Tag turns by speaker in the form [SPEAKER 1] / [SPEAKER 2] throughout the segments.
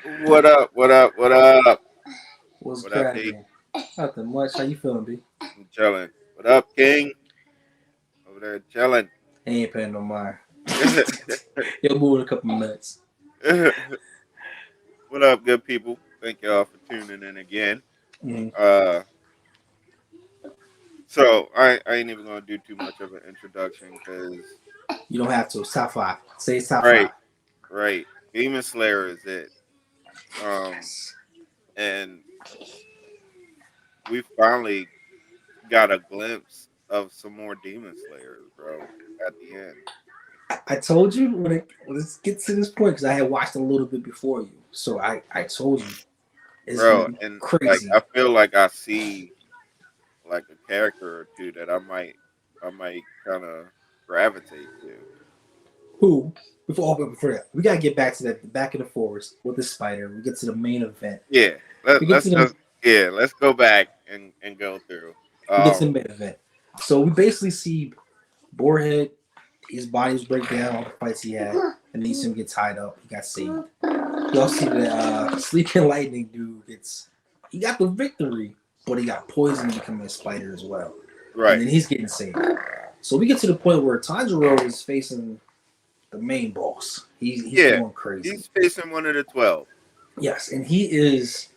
[SPEAKER 1] What up? What up? What up?
[SPEAKER 2] What's
[SPEAKER 1] What up, D?
[SPEAKER 2] cracking? Nothing much. How you feeling, B?
[SPEAKER 1] I'm chilling. What up, King? Over there chilling.
[SPEAKER 2] He ain't paying no mind. He'll move in a couple minutes.
[SPEAKER 1] What up, good people? Thank y'all for tuning in again.
[SPEAKER 2] Mm.
[SPEAKER 1] Uh, so I ain't even gonna do too much of an introduction because
[SPEAKER 2] You don't have to. It's top five. Say it's top
[SPEAKER 1] right,
[SPEAKER 2] five.
[SPEAKER 1] right. Demon Slayer is it. Um,
[SPEAKER 2] Yes.
[SPEAKER 1] and we finally got a glimpse of some more Demon Slayers, bro. At the end.
[SPEAKER 2] I told you when it gets to this point because I had watched a little bit before you, so I told you it's gonna
[SPEAKER 1] Bro,
[SPEAKER 2] be
[SPEAKER 1] and like
[SPEAKER 2] crazy.
[SPEAKER 1] I feel like I see like a character or two that I might kind of gravitate to.
[SPEAKER 2] Who? Before that, we gotta get back to that back in the forest with the spider. We get to the main event.
[SPEAKER 1] Yeah,
[SPEAKER 2] We get
[SPEAKER 1] let's
[SPEAKER 2] to the
[SPEAKER 1] just let's go back and go through.
[SPEAKER 2] we get to the main event. So we basically see Boarhead, his bodies break down, all the fights he had, and then you see him get tied up. He got saved. You also see the Sleeping Lightning dude he got the victory, but he got poisoned becoming a spider as well. And
[SPEAKER 1] Right.
[SPEAKER 2] then he's getting saved. So we get to the point where Tanjiro is facing the main boss. He's
[SPEAKER 1] Yeah,
[SPEAKER 2] going crazy.
[SPEAKER 1] he's facing one of the 12.
[SPEAKER 2] Yes, and he is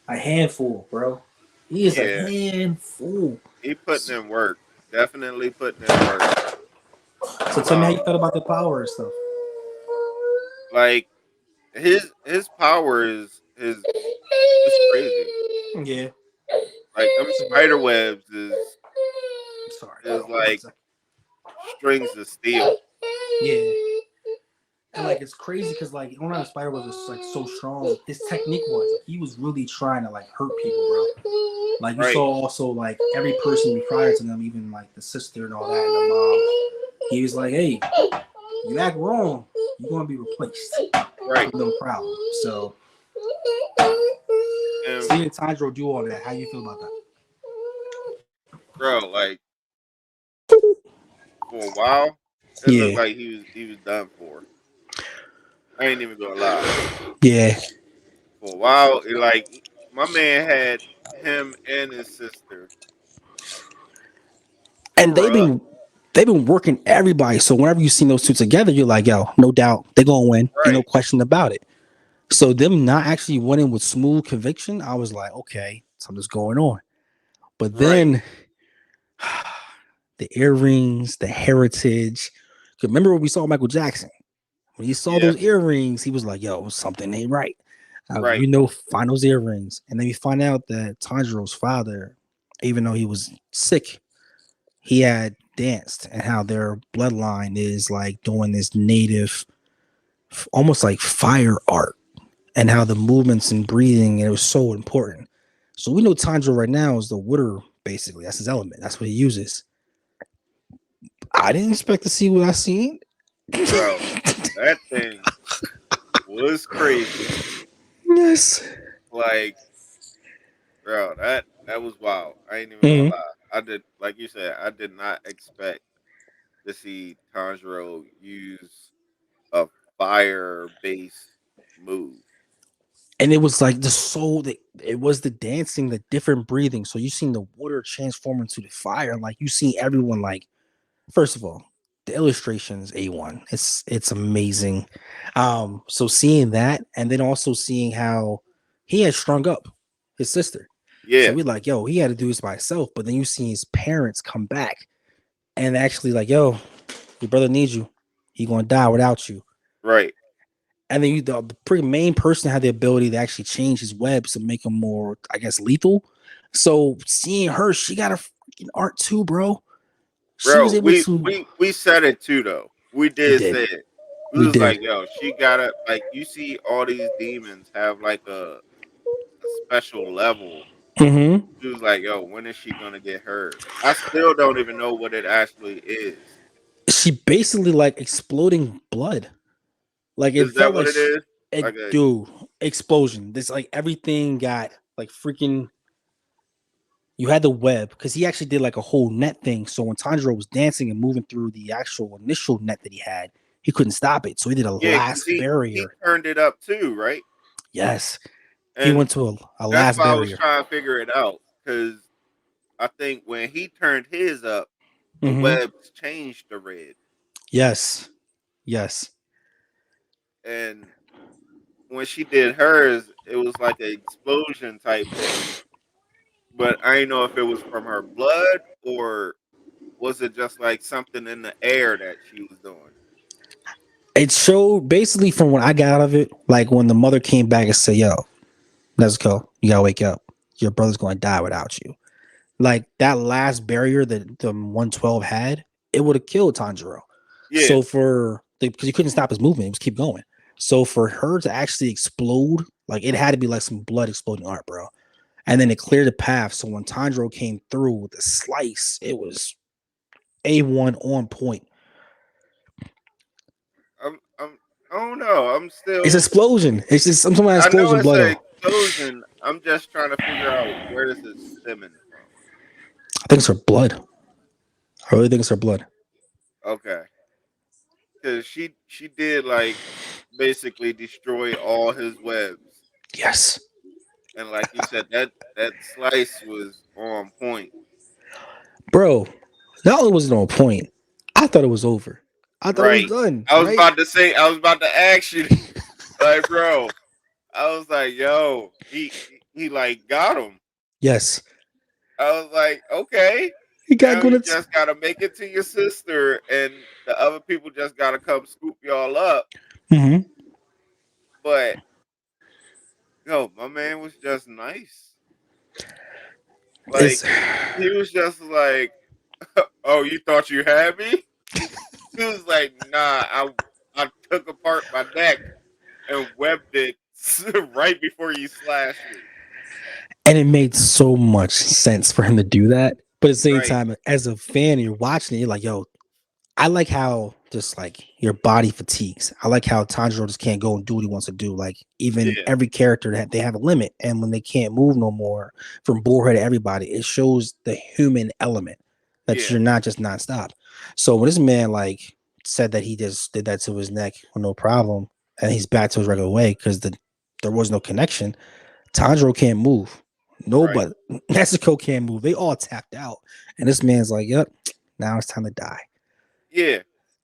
[SPEAKER 2] a handful, bro. He is a
[SPEAKER 1] Yeah,
[SPEAKER 2] handful.
[SPEAKER 1] he putting in work. Definitely putting in work.
[SPEAKER 2] So tell me how you
[SPEAKER 1] Um,
[SPEAKER 2] felt about the power and stuff.
[SPEAKER 1] like his power is crazy.
[SPEAKER 2] Yeah.
[SPEAKER 1] Like them spider webs
[SPEAKER 2] I'm sorry.
[SPEAKER 1] is
[SPEAKER 2] One
[SPEAKER 1] like
[SPEAKER 2] second.
[SPEAKER 1] strings of steel.
[SPEAKER 2] Yeah. And like it's crazy because like you know the spider was just like so strong. His technique was like, he was really trying to like hurt people, bro. Like you
[SPEAKER 1] Right.
[SPEAKER 2] saw also like every person prior to them, even like the sister and all that, and the mom. He was like, "Hey, you act wrong, you're gonna be replaced."
[SPEAKER 1] Right.
[SPEAKER 2] No problem. So
[SPEAKER 1] And
[SPEAKER 2] seeing Tanjiro do all that, how you feel about that?
[SPEAKER 1] bro, like for a while, it looked
[SPEAKER 2] Yeah.
[SPEAKER 1] like he was done for. I ain't even gonna lie.
[SPEAKER 2] Yeah.
[SPEAKER 1] For a while, my man had him and his sister
[SPEAKER 2] And
[SPEAKER 1] tore up.
[SPEAKER 2] they've been working everybody. So whenever you see those two together, you're like, yo, no doubt they're gonna win. Ain't no
[SPEAKER 1] Right.
[SPEAKER 2] question about it. So them not actually winning with smooth conviction, I was like, okay, something's going on. But
[SPEAKER 1] Right.
[SPEAKER 2] then the earrings, the heritage. 'Cause remember when we saw Michael Jackson? When he saw
[SPEAKER 1] Yeah.
[SPEAKER 2] those earrings, he was like, yo, something ain't right.
[SPEAKER 1] Right.
[SPEAKER 2] We know, find those earrings. And then we find out that Tanjiro's father, even though he was sick, he had danced and how their bloodline is like doing this native, almost like fire art and how the movements and breathing, it was so important. So we know Tanjiro right now is the water, basically. That's his element. That's what he uses. I didn't expect to see what I seen.
[SPEAKER 1] Bro, that thing was crazy.
[SPEAKER 2] Yes.
[SPEAKER 1] Like, bro, that was wild. I ain't even gonna
[SPEAKER 2] Mhm.
[SPEAKER 1] lie. I did, like you said, I did not expect to see Tanjiro use a fire based move.
[SPEAKER 2] And it was like the soul that it was the dancing, the different breathing. So you seen the water transform into the fire. Like you see everyone like, first of all, the illustration is A1. It's amazing. So seeing that and then also seeing how he had strung up his sister. So
[SPEAKER 1] Yeah.
[SPEAKER 2] we like, yo, he had to do this by himself. But then you see his parents come back and actually like, yo, your brother needs you. He gonna die without you.
[SPEAKER 1] Right.
[SPEAKER 2] And then the pretty main person had the ability to actually change his webs to make him more, I guess, lethal. So seeing her, she got a freaking art too, bro. She was
[SPEAKER 1] Bro,
[SPEAKER 2] able
[SPEAKER 1] we
[SPEAKER 2] to.
[SPEAKER 1] we we said it too though. We
[SPEAKER 2] We
[SPEAKER 1] did
[SPEAKER 2] did.
[SPEAKER 1] say it. We
[SPEAKER 2] We
[SPEAKER 1] was
[SPEAKER 2] did.
[SPEAKER 1] like, yo, she gotta like you see all these demons have like a special level.
[SPEAKER 2] Mm-hmm.
[SPEAKER 1] She was like, yo, when is she gonna get hers? I still don't even know what it actually is.
[SPEAKER 2] She basically like exploding blood. Like it
[SPEAKER 1] Is that
[SPEAKER 2] felt
[SPEAKER 1] what
[SPEAKER 2] like
[SPEAKER 1] it is?
[SPEAKER 2] it,
[SPEAKER 1] Like a
[SPEAKER 2] dude, explosion. This like everything got like freaking. You had the web because he actually did like a whole net thing. So when Tanjiro was dancing and moving through the actual initial net that he had, he couldn't stop it. So he did a
[SPEAKER 1] yeah, because
[SPEAKER 2] last
[SPEAKER 1] he
[SPEAKER 2] barrier.
[SPEAKER 1] turned it up too, right?
[SPEAKER 2] Yes. He
[SPEAKER 1] And
[SPEAKER 2] went to a
[SPEAKER 1] that's
[SPEAKER 2] last
[SPEAKER 1] why I was
[SPEAKER 2] barrier.
[SPEAKER 1] trying to figure it out because I think when he turned his up, the
[SPEAKER 2] Hmm.
[SPEAKER 1] webs changed to red,
[SPEAKER 2] Yes. Yes.
[SPEAKER 1] and when she did hers, it was like an explosion type thing. But I didn't know if it was from her blood or was it just like something in the air that she was doing.
[SPEAKER 2] It showed basically from what I got out of it, like when the mother came back and said, "Yo, let's go. You gotta wake up. Your brother's going to die without you." Like that last barrier that the 112 had, it would have killed Tanjiro.
[SPEAKER 1] Yeah,
[SPEAKER 2] So because he couldn't stop his movement, he was keep going. So for her to actually explode, like it had to be like some blood exploding art, bro. And then it cleared the path. So when Tanjiro came through with the slice, it was A1 on point.
[SPEAKER 1] I'm I don't know. I'm
[SPEAKER 2] It's
[SPEAKER 1] still.
[SPEAKER 2] explosion. It's just some
[SPEAKER 1] I know
[SPEAKER 2] explosion
[SPEAKER 1] it's
[SPEAKER 2] blood
[SPEAKER 1] an
[SPEAKER 2] though.
[SPEAKER 1] explosion. I'm just trying to figure out where this is stemming from.
[SPEAKER 2] I think it's her blood. I really think it's her blood.
[SPEAKER 1] Okay, because she did like basically destroy all his webs,
[SPEAKER 2] Yes.
[SPEAKER 1] and like you said, that slice was on point.
[SPEAKER 2] Bro, not only was it on point, I thought it was over. I thought it was
[SPEAKER 1] Right.
[SPEAKER 2] done,
[SPEAKER 1] I was
[SPEAKER 2] right?
[SPEAKER 1] about to say. I was about to ask you, like, bro. I was like, yo, he like got him.
[SPEAKER 2] Yes.
[SPEAKER 1] I was like, okay.
[SPEAKER 2] He got
[SPEAKER 1] Now
[SPEAKER 2] going
[SPEAKER 1] you
[SPEAKER 2] to.
[SPEAKER 1] just gotta make it to your sister, and the other people just gotta come scoop y'all up.
[SPEAKER 2] Mm-hmm.
[SPEAKER 1] But yo, my man was just nice.
[SPEAKER 2] It's
[SPEAKER 1] Like he was just like, "Oh, you thought you had me?" He was like, "Nah, I took apart my neck and webbed it right before you slashed me."
[SPEAKER 2] and it made so much sense for him to do that. But at the same
[SPEAKER 1] Right?
[SPEAKER 2] time, as a fan, you're watching it, you're like, yo, I like how just like your body fatigues. I like how Tanjiro just can't go and do what he wants to do. Like even
[SPEAKER 1] Yeah,
[SPEAKER 2] every character that they have a limit, and when they can't move no more, from Boarhead to everybody, it shows the human element that
[SPEAKER 1] yeah,
[SPEAKER 2] you're not just nonstop. So when this man like said that he just did that to his neck with no problem, and he's back to his regular way because there was no connection. Tanjiro can't move.
[SPEAKER 1] right.
[SPEAKER 2] Nobody, Nezuko can't move. They all tapped out, and this man's like, "Yep, now it's time to die."
[SPEAKER 1] Yeah,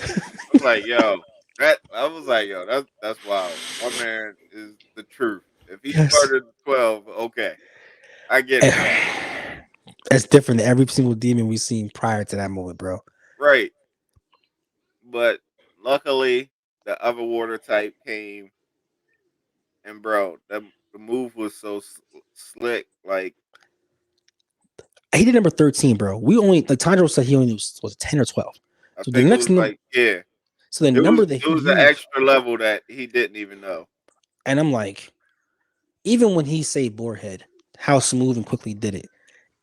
[SPEAKER 1] I was like, yo, that I was like, yo, that's wild. My man is the truth. If he
[SPEAKER 2] Yes.
[SPEAKER 1] started at 12, okay, I get it now.
[SPEAKER 2] That's different than every single demon we've seen prior to that moment, bro.
[SPEAKER 1] Right. But luckily, the other water type came, and bro, the move was so slick. Like
[SPEAKER 2] He did number 13, bro. We only like Tanjiro said he only was 10 or 12.
[SPEAKER 1] I
[SPEAKER 2] So the
[SPEAKER 1] think it
[SPEAKER 2] next
[SPEAKER 1] was
[SPEAKER 2] number,
[SPEAKER 1] like, yeah,
[SPEAKER 2] so the number that
[SPEAKER 1] it
[SPEAKER 2] he
[SPEAKER 1] was an
[SPEAKER 2] used,
[SPEAKER 1] extra level that he didn't even know.
[SPEAKER 2] and I'm like, even when he saved Boarhead, how smooth and quickly he did it,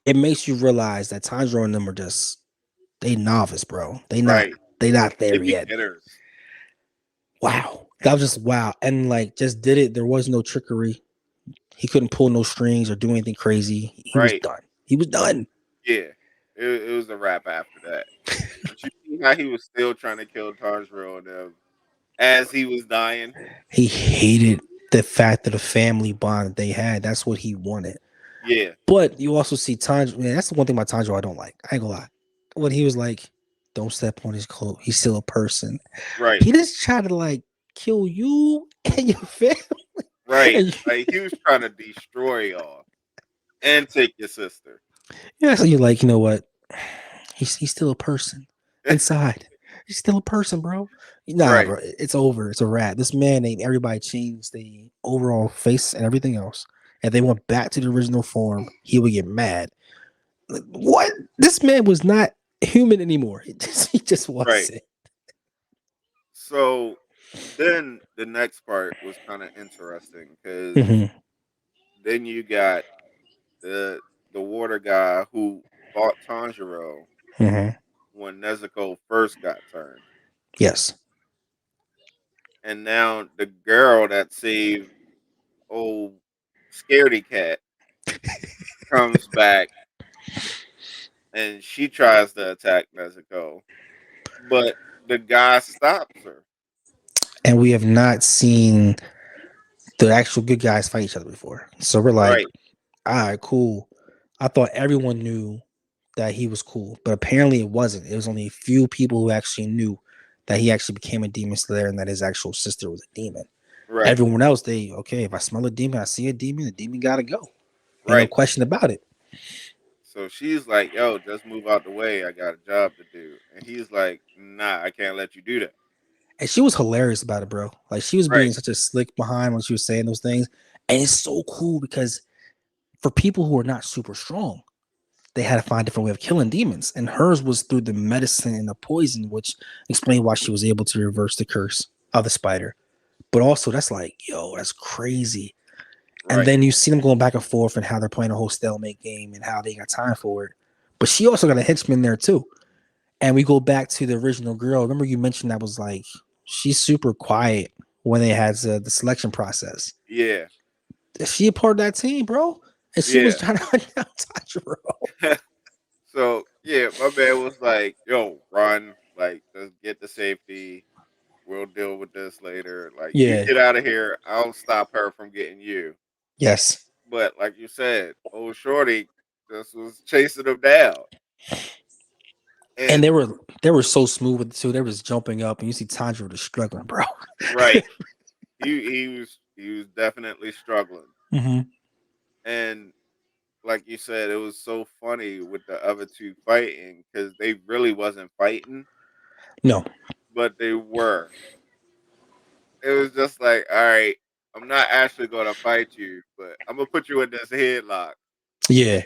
[SPEAKER 2] it makes you realize that Tanjiro and them are just they novice, bro.
[SPEAKER 1] Right.
[SPEAKER 2] They not
[SPEAKER 1] They
[SPEAKER 2] there yet.
[SPEAKER 1] beginners.
[SPEAKER 2] Wow. That was just wow. And like just did it. There was no trickery. He couldn't pull no strings or do anything crazy. He was
[SPEAKER 1] Right.
[SPEAKER 2] done. He was done.
[SPEAKER 1] Yeah. It was a wrap after that. But you see how he was still trying to kill Tanjiro and them as he was dying.
[SPEAKER 2] He hated the fact that the family bond that they had. That's what he wanted.
[SPEAKER 1] Yeah.
[SPEAKER 2] But you also see Tanjiro. Man, that's the one thing about Tanjiro I don't like. I ain't gonna lie. When he was like, "Don't step on his clothes. He's still a person."
[SPEAKER 1] Right.
[SPEAKER 2] He just tried to like kill you and your family.
[SPEAKER 1] Right.
[SPEAKER 2] And
[SPEAKER 1] Like he was trying to destroy y'all and take your sister.
[SPEAKER 2] yeah, so you're like, you know what? He's still a person inside. He's still a person, bro. Nah,
[SPEAKER 1] Right.
[SPEAKER 2] bro. It's over. It's a wrap. This man ain't everybody changed the overall face and everything else. If they went back to the original form, he would get mad. Like, what? This man was not human anymore. He just
[SPEAKER 1] Right.
[SPEAKER 2] wasn't.
[SPEAKER 1] So then the next part was kind of interesting because
[SPEAKER 2] Hmm.
[SPEAKER 1] then you got the water guy who fought Tanjiro
[SPEAKER 2] Hmm.
[SPEAKER 1] when Nezuko first got turned,
[SPEAKER 2] Yes.
[SPEAKER 1] and now the girl that saved old scaredy cat comes back and she tries to attack Nezuko, but the guy stops her.
[SPEAKER 2] And we have not seen the actual good guys fight each other before. So we're like,
[SPEAKER 1] Right.
[SPEAKER 2] all right, cool. I thought everyone knew that he was cool, but apparently it wasn't. It was only a few people who actually knew that he actually became a demon slayer and that his actual sister was a demon.
[SPEAKER 1] Right.
[SPEAKER 2] Everyone else, okay, if I smell a demon, I see a demon, the demon gotta go. Ain't no
[SPEAKER 1] Right.
[SPEAKER 2] question about it.
[SPEAKER 1] So she's like, "Yo, just move out the way. I got a job to do." And he's like, "Nah, I can't let you do that."
[SPEAKER 2] And she was hilarious about it, bro. Like she was
[SPEAKER 1] Right.
[SPEAKER 2] being such a slick behind when she was saying those things. And it's so cool because for people who are not super strong, they had to find a different way of killing demons. And hers was through the medicine and the poison, which explained why she was able to reverse the curse of the spider. But also, that's like, yo, that's crazy. And
[SPEAKER 1] Right.
[SPEAKER 2] then you see them going back and forth and how they're playing a whole stalemate game and how they got time for it. But she also got a henchman there too. And we go back to the original girl. Remember you mentioned that was like she's super quiet when they had the selection process.
[SPEAKER 1] Yeah.
[SPEAKER 2] Is she a part of that team, bro? And she was
[SPEAKER 1] Yeah.
[SPEAKER 2] trying to hunt down Tanjiro.
[SPEAKER 1] So yeah, my man was like, "Yo, run! Like, just get to safety. We'll deal with this later. Like, you
[SPEAKER 2] Yeah.
[SPEAKER 1] get out of here. I'll stop her from getting you."
[SPEAKER 2] Yes.
[SPEAKER 1] But like you said, old shorty just was chasing him down,
[SPEAKER 2] And
[SPEAKER 1] and
[SPEAKER 2] they were so smooth with it too. They was jumping up, and you see Tanjiro just struggling, bro.
[SPEAKER 1] right, he was definitely struggling,
[SPEAKER 2] hmm
[SPEAKER 1] and like you said, it was so funny with the other two fighting because they really wasn't fighting,
[SPEAKER 2] No.
[SPEAKER 1] but they were. It was just like, all right, I'm not actually gonna fight you, but I'm gonna put you in this headlock
[SPEAKER 2] Yeah.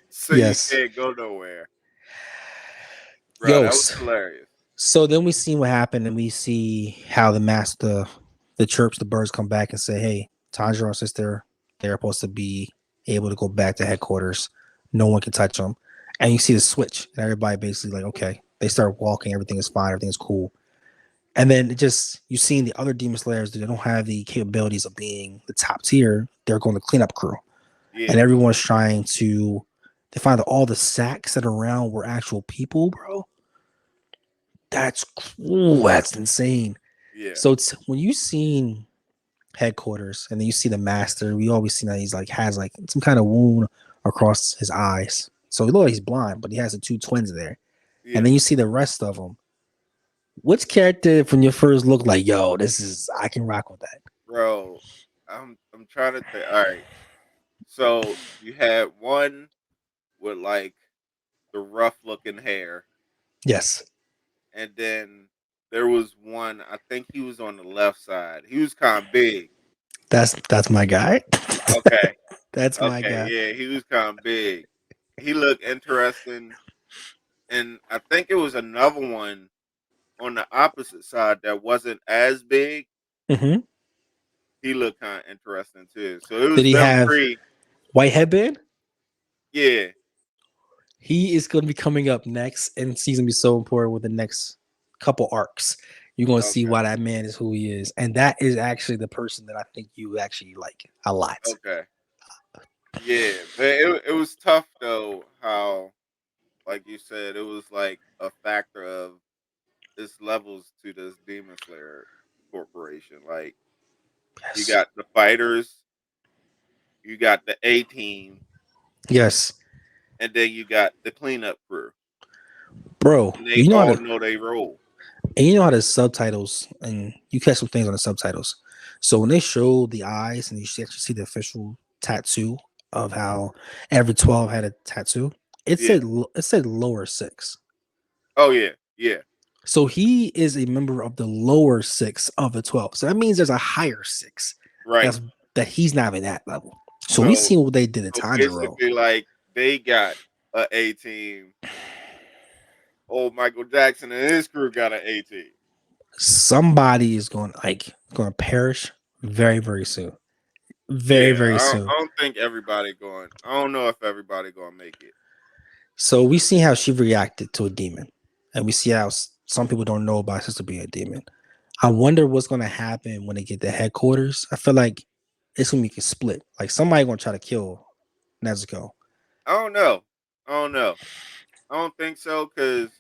[SPEAKER 1] so you
[SPEAKER 2] Yes.
[SPEAKER 1] can't go nowhere, bro.
[SPEAKER 2] Yo.
[SPEAKER 1] That was hilarious.
[SPEAKER 2] So then we see what happened, and we see how the master, the chirps, the birds come back and say, "Hey, Tanjiro and sister, they're supposed to be able to go back to headquarters. No one can touch them." And you see the switch, and everybody basically like, okay, they start walking. Everything is fine. Everything is cool. And then it just you seeing the other demon slayers that don't have the capabilities of being the top tier. They're going to cleanup crew, and
[SPEAKER 1] Yeah,
[SPEAKER 2] everyone's trying to. They find that all the sacks that are around were actual people, bro. That's cool. That's insane.
[SPEAKER 1] yeah,
[SPEAKER 2] So it's when you seen headquarters and then you see the master, we always see that he's like has like some kind of wound across his eyes. So he looks like he's blind, but he has the two twins there. And
[SPEAKER 1] yeah,
[SPEAKER 2] then you see the rest of them. Which character from your first look like, yo, this is I can rock with that.
[SPEAKER 1] bro. I'm trying to think. All right, so you had one with like the rough looking hair,
[SPEAKER 2] Yes.
[SPEAKER 1] and then there was one. I think he was on the left side. He was kind of big.
[SPEAKER 2] That's my guy.
[SPEAKER 1] Okay,
[SPEAKER 2] That's my
[SPEAKER 1] okay,
[SPEAKER 2] guy.
[SPEAKER 1] yeah, he was kind of big. He looked interesting, and I think it was another one on the opposite side that wasn't as big.
[SPEAKER 2] hmm
[SPEAKER 1] He looked kind of interesting too. So it
[SPEAKER 2] Did
[SPEAKER 1] was
[SPEAKER 2] he
[SPEAKER 1] them
[SPEAKER 2] have
[SPEAKER 1] three.
[SPEAKER 2] white headband?
[SPEAKER 1] Yeah.
[SPEAKER 2] He is going to be coming up next, and he's going to be so important with the next couple arcs. You're going to see
[SPEAKER 1] Okay.
[SPEAKER 2] why that man is who he is, and that is actually the person that I think you actually like a lot.
[SPEAKER 1] Okay. Yeah, but it was tough though. How, like you said, it was like a factor of this levels to this Demon Slayer corporation. Like you
[SPEAKER 2] Yes,
[SPEAKER 1] got the fighters, you got the A team,
[SPEAKER 2] yes,
[SPEAKER 1] and then you got the cleanup crew,
[SPEAKER 2] bro.
[SPEAKER 1] and they all know they role.
[SPEAKER 2] You know how the subtitles, and you catch some things on the subtitles. So when they show the eyes, and you actually see the official tattoo of how every 12 had a tattoo,
[SPEAKER 1] Yeah.
[SPEAKER 2] it said lower six.
[SPEAKER 1] Oh yeah. Yeah.
[SPEAKER 2] So he is a member of the lower six of the 12. So that means there's a higher six
[SPEAKER 1] Right.
[SPEAKER 2] that's that he's not in that level. So we
[SPEAKER 1] So
[SPEAKER 2] seen what they did to
[SPEAKER 1] so
[SPEAKER 2] Tanjiro.
[SPEAKER 1] basically, like they got a team. Old Michael Jackson and his crew got an A team.
[SPEAKER 2] Somebody is going to perish very, very soon. Very,
[SPEAKER 1] Yeah,
[SPEAKER 2] very
[SPEAKER 1] I
[SPEAKER 2] soon.
[SPEAKER 1] don't think everybody going. I don't know if everybody going to make it.
[SPEAKER 2] So we see how she reacted to a demon. And we see how some people don't know about sister being a demon. I wonder what's going to happen when they get to headquarters. I feel like it's going to be a split. Like somebody going to try to kill Nezuko.
[SPEAKER 1] I don't know. I don't know. I don't think so because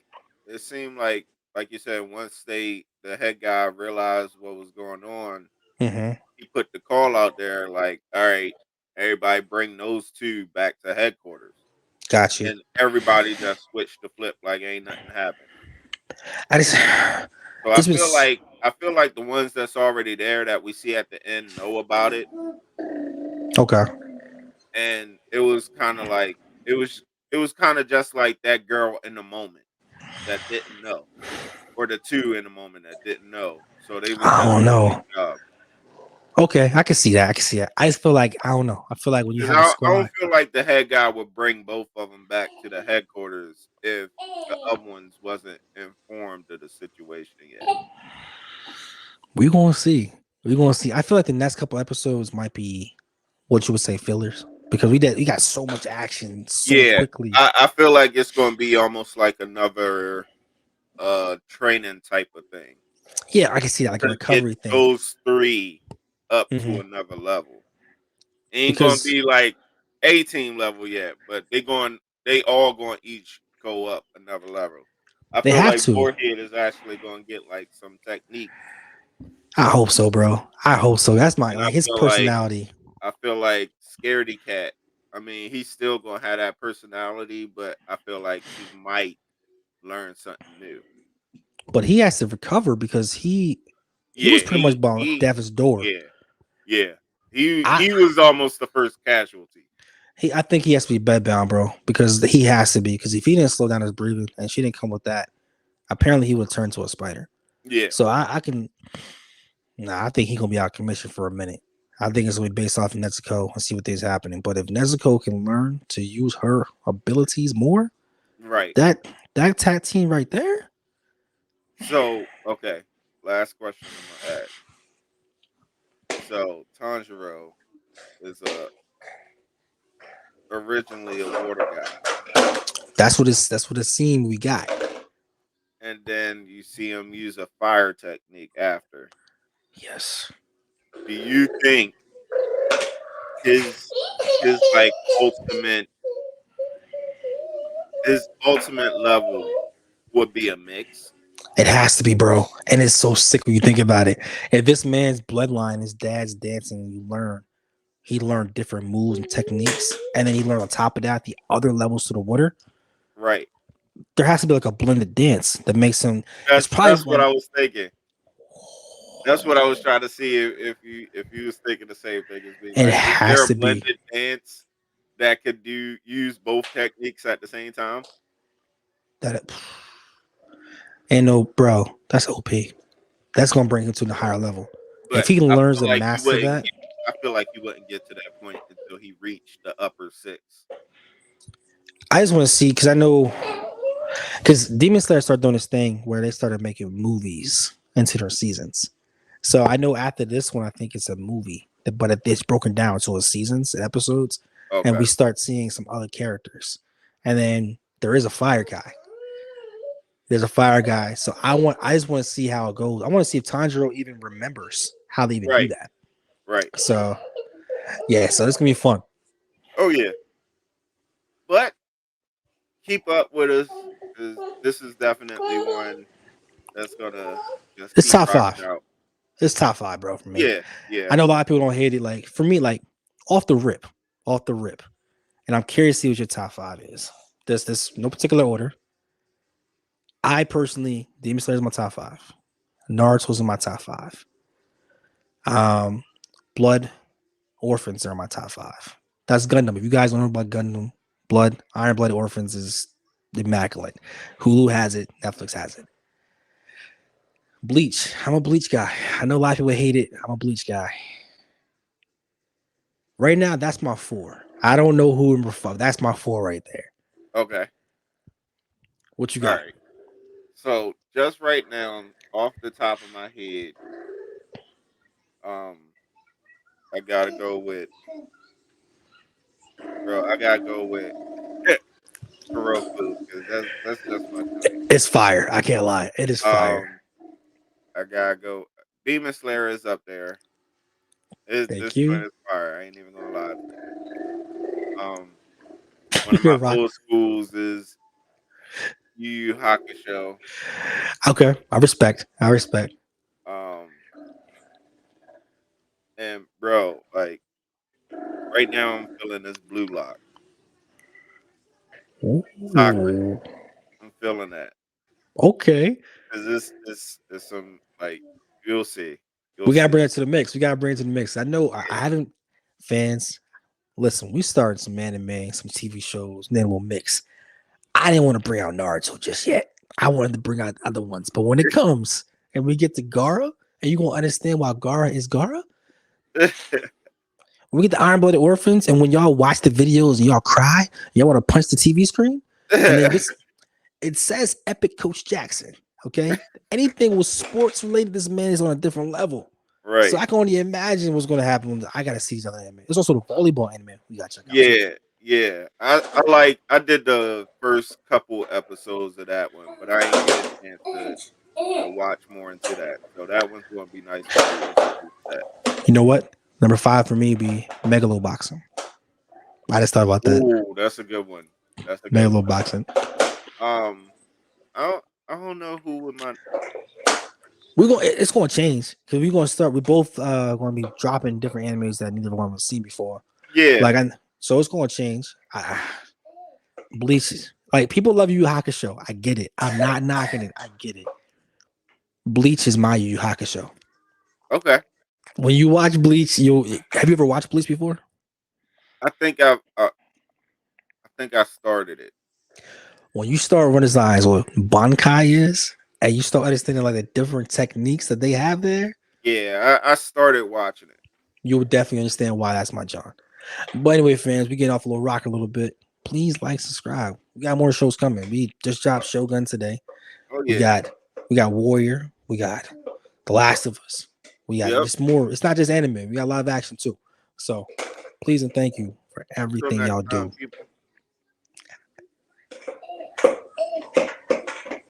[SPEAKER 1] it seemed like you said, once the head guy realized what was going on,
[SPEAKER 2] Mm-hmm.
[SPEAKER 1] he put the call out there like, all right, everybody bring those two back to headquarters.
[SPEAKER 2] Got you.
[SPEAKER 1] And everybody just switched to flip like ain't nothing happened.
[SPEAKER 2] I just
[SPEAKER 1] So
[SPEAKER 2] it's been s-
[SPEAKER 1] I feel like the ones that's already there that we see at the end know about it.
[SPEAKER 2] okay.
[SPEAKER 1] And it was kind of like it was kind of just like that girl in the moment that didn't know, or the two in the moment that didn't know. So they was
[SPEAKER 2] I
[SPEAKER 1] just
[SPEAKER 2] don't
[SPEAKER 1] doing
[SPEAKER 2] know.
[SPEAKER 1] their job.
[SPEAKER 2] Okay, I can see that. I can see that. I just feel like I don't know. I feel like when you
[SPEAKER 1] Because
[SPEAKER 2] have a
[SPEAKER 1] I don't
[SPEAKER 2] squad,
[SPEAKER 1] feel like the head guy would bring both of them back to the headquarters if the other ones wasn't informed of the situation yet.
[SPEAKER 2] we're gonna see. We're gonna see. I feel like the next couple episodes might be what you would say fillers because we got so much action so
[SPEAKER 1] Yeah,
[SPEAKER 2] quickly.
[SPEAKER 1] I feel like it's going to be almost like another training type of thing
[SPEAKER 2] Yeah, I can see that like a
[SPEAKER 1] to get
[SPEAKER 2] recovery thing.
[SPEAKER 1] those three up to
[SPEAKER 2] Hmm.
[SPEAKER 1] another level. Ain't going to
[SPEAKER 2] Because
[SPEAKER 1] be like a team level yet, but they all going to each go up another level. I
[SPEAKER 2] they
[SPEAKER 1] feel
[SPEAKER 2] have
[SPEAKER 1] like
[SPEAKER 2] to.
[SPEAKER 1] Warhead is actually going to get like some technique,
[SPEAKER 2] I hope so, bro. I hope so. That's my
[SPEAKER 1] and
[SPEAKER 2] like his personality.
[SPEAKER 1] I feel like Scaredy Cat. I mean, he's still going to have that personality, but I feel like he might learn something new.
[SPEAKER 2] But he has to recover because he was
[SPEAKER 1] Yeah,
[SPEAKER 2] pretty much by death's door.
[SPEAKER 1] yeah, yeah.
[SPEAKER 2] I
[SPEAKER 1] He was almost the first casualty.
[SPEAKER 2] I think he has to be bedbound, bro, because he has to be. Because if he didn't slow down his breathing and she didn't come with that, apparently he would turn to a spider.
[SPEAKER 1] Yeah,
[SPEAKER 2] So I can I think he gonna be out of commission for a minute. I think it's gonna be based off of Nezuko and see what is happening. But if Nezuko can learn to use her abilities more,
[SPEAKER 1] right.
[SPEAKER 2] that tag team right there,
[SPEAKER 1] So, okay, last question I'm gonna ask. So, Tanjiro is originally a water guy,
[SPEAKER 2] that's what it seemed we got.
[SPEAKER 1] and then you see him use a fire technique after.
[SPEAKER 2] Yes.
[SPEAKER 1] Do you think his like his ultimate level would be a mix?
[SPEAKER 2] It has to be, bro. And it's so sick when you think about it. If this man's bloodline, his dad's dancing, you learn he learned different moves and techniques, and then he learned on top of that the other levels to the water.
[SPEAKER 1] Right.
[SPEAKER 2] There has to be like a blended dance that makes him. It's probably
[SPEAKER 1] That's what
[SPEAKER 2] like
[SPEAKER 1] I was thinking. That's what I was trying to see if you was thinking the same thing as me.
[SPEAKER 2] it
[SPEAKER 1] Like, is there
[SPEAKER 2] has
[SPEAKER 1] a
[SPEAKER 2] to be
[SPEAKER 1] blended dance that could use both techniques at the same time?
[SPEAKER 2] that. Ain't no, bro. That's OP. That's gonna bring him to the higher level. If
[SPEAKER 1] But
[SPEAKER 2] he
[SPEAKER 1] I
[SPEAKER 2] learns
[SPEAKER 1] feel
[SPEAKER 2] to
[SPEAKER 1] like you
[SPEAKER 2] master
[SPEAKER 1] wouldn't
[SPEAKER 2] that,
[SPEAKER 1] get. I feel like you wouldn't get to that point until he reached the upper six.
[SPEAKER 2] I just want to see because I know because Demon Slayer started doing this thing where they started making movies into their seasons. So I know after this one, I think it's a movie, but it's broken down to a seasons and episodes, and
[SPEAKER 1] Okay.
[SPEAKER 2] we start seeing some other characters. And then there is a fire guy. There's a fire guy. So I just want to see how it goes. I want to see if Tanjiro even remembers how they even do
[SPEAKER 1] Right.
[SPEAKER 2] that.
[SPEAKER 1] Right.
[SPEAKER 2] So yeah, so it's gonna be fun.
[SPEAKER 1] Oh yeah. But keep up with us because this is definitely one that's gonna just
[SPEAKER 2] It's
[SPEAKER 1] keep
[SPEAKER 2] top
[SPEAKER 1] rocking
[SPEAKER 2] five.
[SPEAKER 1] out.
[SPEAKER 2] It's top five, bro, for me.
[SPEAKER 1] Yeah. Yeah.
[SPEAKER 2] I know a lot of people don't hate it. Like for me, like off the rip, off the rip. And I'm curious to see what your top five is. There's this no particular order. I personally, Demon Slayer is my top five. Naruto's in my top five. Um, Blood Orphans are my top five. That's Gundam. If you guys don't know about Gundam, Iron Blood Orphans is immaculate. Hulu has it, Netflix has it. Bleach. I'm a Bleach guy. I know a lot of people hate it. I'm a Bleach guy. Right now, that's my four. I don't know who number five. That's my four right there.
[SPEAKER 1] Okay.
[SPEAKER 2] What you
[SPEAKER 1] All
[SPEAKER 2] got?
[SPEAKER 1] right. So just right now, off the top of my head, um, I gotta go with bro. I gotta go with Heroku because that's just my joint.
[SPEAKER 2] It's fire. I can't lie. It is fire.
[SPEAKER 1] Um, I gotta go. Demon Slayer is up there.
[SPEAKER 2] Thank
[SPEAKER 1] This joint
[SPEAKER 2] you.
[SPEAKER 1] is fire. I ain't even gonna lie to you. One of
[SPEAKER 2] You're
[SPEAKER 1] my
[SPEAKER 2] rock.
[SPEAKER 1] old schools is Yu Yu Hakusho.
[SPEAKER 2] Okay. I respect. I respect.
[SPEAKER 1] Um, And bro, like right now, I'm feeling this Blue Lock Sakura.
[SPEAKER 2] Ooh,
[SPEAKER 1] I'm feeling that
[SPEAKER 2] okay.
[SPEAKER 1] because this is some like you'll see, you'll
[SPEAKER 2] We gotta
[SPEAKER 1] see.
[SPEAKER 2] bring it to the mix. We gotta bring it to the mix. I know I
[SPEAKER 1] Yeah.
[SPEAKER 2] haven't fans. Listen, we started some anime, some TV shows, and then we'll mix. I didn't want to bring out Naruto just yet. I wanted to bring out other ones. But when it comes and we get to Gara, and you're gonna understand why Gara is Gara. When we get the Iron Blooded Orphans, and when y'all watch the videos and y'all cry, y'all want to punch the TV screen, and then this it says Epic Coach Jackson. Okay, anything with sports related, this man is on a different level. So
[SPEAKER 1] Right.
[SPEAKER 2] I can only imagine what's gonna happen. I gotta see these other anime. There's also the volleyball anime we gotta check out too.
[SPEAKER 1] Yeah, yeah. I did the first couple episodes of that one, but I ain't get a chance to watch more into that. So that one's gonna be nice to get introduced to that.
[SPEAKER 2] You know what? Number 5 for me would be Megaloboxing. I just thought about that.
[SPEAKER 1] Ooh, that's a good one. That's a good one.
[SPEAKER 2] Megaloboxing.
[SPEAKER 1] Um, I don't know who would my
[SPEAKER 2] We're going. It's going to change because we're going to start. We both going to be dropping different animes that neither one of us seen before.
[SPEAKER 1] yeah.
[SPEAKER 2] So it's going to change. Bleach. Like people love Yu Yu Hakusho. I get it. I'm not knocking it. I get it. Bleach is my Yu Yu Hakusho.
[SPEAKER 1] Okay.
[SPEAKER 2] When you watch Bleach, have you ever watched Bleach before?
[SPEAKER 1] I think I started it.
[SPEAKER 2] When you start realizing what Bankai is, and you start understanding like the different techniques that they have there,
[SPEAKER 1] Yeah, I started watching it.
[SPEAKER 2] you'll definitely understand why that's my John. But anyway, fans, we get off a little rock a little bit. Please like, subscribe. We got more shows coming. We just dropped Shogun today.
[SPEAKER 1] Oh
[SPEAKER 2] We
[SPEAKER 1] yeah.
[SPEAKER 2] got Warrior. We got The Last of Us. We got
[SPEAKER 1] Yep.
[SPEAKER 2] just more. It's not just anime. We got live action too. So please and thank you for
[SPEAKER 1] Until
[SPEAKER 2] everything
[SPEAKER 1] next
[SPEAKER 2] y'all
[SPEAKER 1] time,
[SPEAKER 2] do.
[SPEAKER 1] people.